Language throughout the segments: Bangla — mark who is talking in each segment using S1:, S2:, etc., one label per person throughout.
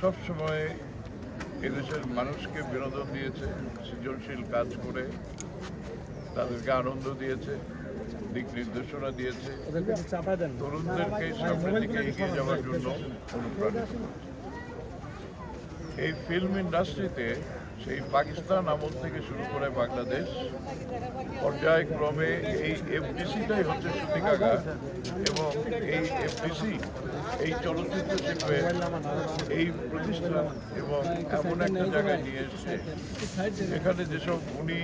S1: সবসময় এদেশের মানুষকে বিনোদন দিয়েছে, সৃজনশীল কাজ করে তাদেরকে আনন্দ দিয়েছে, দিক নির্দেশনা দিয়েছে, তরুণদেরকে সামনের দিকে এগিয়ে যাওয়ার জন্য অনুপ্রাণিত করেছে। এই ফিল্ম ইন্ডাস্ট্রিতে সেই পাকিস্তান আমল থেকে শুরু করে বাংলাদেশ পর্যায়ক্রমে এই এফডিসিটাই হচ্ছে সূতিকাগার, এবং এই এফডিসি এই চলচ্চিত্র শিল্পের এই প্রতিষ্ঠান এবং এমন একটা জায়গায় নিয়ে এসছে এখানে যেসব গুণী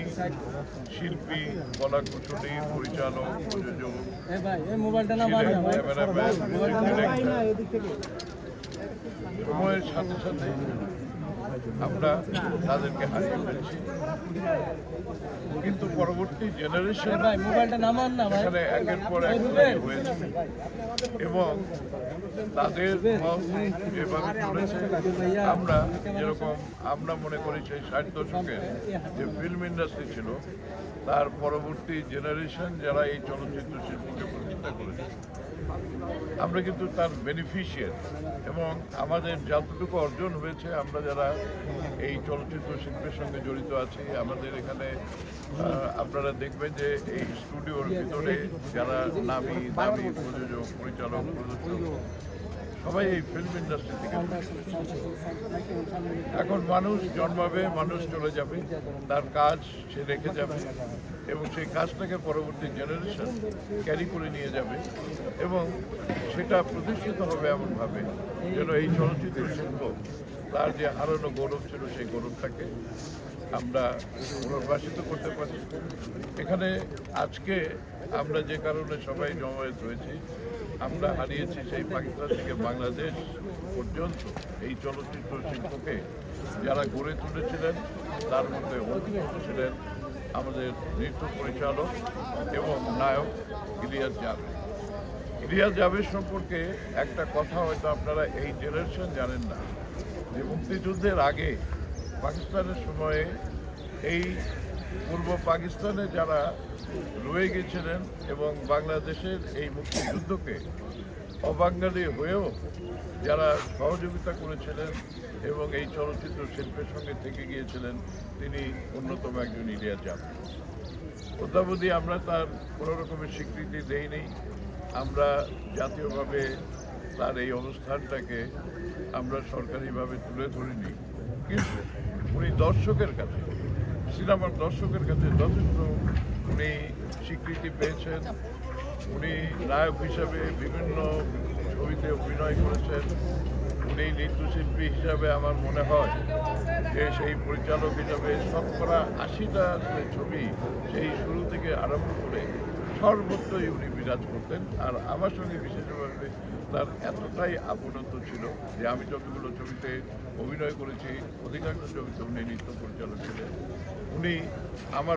S1: শিল্পী, কলাকুশলী, পরিচালক, প্রযোজক, ক্যামেরাম্যান, সময়ের সাথে সাথে আমরা তাদেরকে হারিয়ে ফেলছি, কিন্তু পরবর্তী জেনারেশন এখানে একের পর এক হয়েছে এবং তাদের যেভাবে চলেছে আমরা মনে করি সেই 60 দশকের যে ফিল্ম ইন্ডাস্ট্রি ছিল তার পরবর্তী জেনারেশন যারা এই চলচ্চিত্র শিল্পকে প্রতিষ্ঠা করেছে আমরা কিন্তু তার বেনিফিশিয়ারি, এবং আমাদের যতটুকু অর্জন হয়েছে আমরা যারা এই চলচ্চিত্র শিল্পের সঙ্গে জড়িত আছি, আমাদের এখানে আপনারা দেখবেন যে এই স্টুডিওর ভিতরে যারা নামি দামি প্রযোজক, পরিচালক, প্রযোজক সবাই এই ফিল্ম ইন্ডাস্ট্রি থেকে। এখন মানুষ জন্মাবে, মানুষ চলে যাবে, তার কাজ সে রেখে যাবে এবং সেই কাজটাকে পরবর্তী জেনারেশন ক্যারি করে নিয়ে যাবে এবং সেটা প্রতিষ্ঠিত হবে এমনভাবে যেন এই চলচ্চিত্র শিল্প তার যে হারানো গৌরব ছিল সেই গৌরবটাকে আমরা পুনর্বাসিত করতে পারি। এখানে আজকে আমরা যে কারণে সবাই জমায়েত হয়েছি, আমরা হারিয়েছি সেই পাকিস্তান থেকে বাংলাদেশ পর্যন্ত এই চলচ্চিত্র শিল্পকে যারা গড়ে তুলেছিলেন তার মধ্যে অন্যতম ছিলেন আমাদের নৃত্য পরিচালক এবং নায়ক ইলিয়াস জাভেদ। ইলিয়াস জাভেদ সম্পর্কে একটা কথা হয়তো আপনারা এই জেনারেশন জানেন না, যে মুক্তিযুদ্ধের আগে পাকিস্তানের সময়ে এই পূর্ব পাকিস্তানে যারা রয়ে গেছিলেন এবং বাংলাদেশের এই মুক্তিযুদ্ধকে অবাঙালি হয়েও যারা সহযোগিতা করেছিলেন এবং এই চলচ্চিত্র শিল্পের সঙ্গে থেকে গিয়েছিলেন, তিনি অন্যতম একজন ইলিয়াস জাভেদ। অদ্যাবধি আমরা তার কোনো রকমের স্বীকৃতি দেইনি, আমরা জাতীয়ভাবে তার এই অনুষ্ঠানটাকে আমরা সরকারিভাবে তুলে ধরিনি, কিন্তু উনি দর্শকের কাছে, সিনেমার দর্শকের কাছে যথেষ্ট উনি স্বীকৃতি পেয়েছেন। উনি নায়ক হিসাবে বিভিন্ন ছবিতে অভিনয় করেছেন। উনি নৃত্যশিল্পী হিসাবে আমার মনে হয় যে সেই পরিচালক হিসাবে শতকরা 80টা ছবি সেই শুরু থেকে আরম্ভ করে সর্বত্রই উনি বিরাজ করতেন। আর আমার সঙ্গে বিশেষভাবে তার এতটাই আপনত্ব ছিল যে আমি যতগুলো ছবিতে অভিনয় করেছি অধিকাংশ ছবিতে উনি নৃত্য পরিচালক ছিলেন। উনি আমার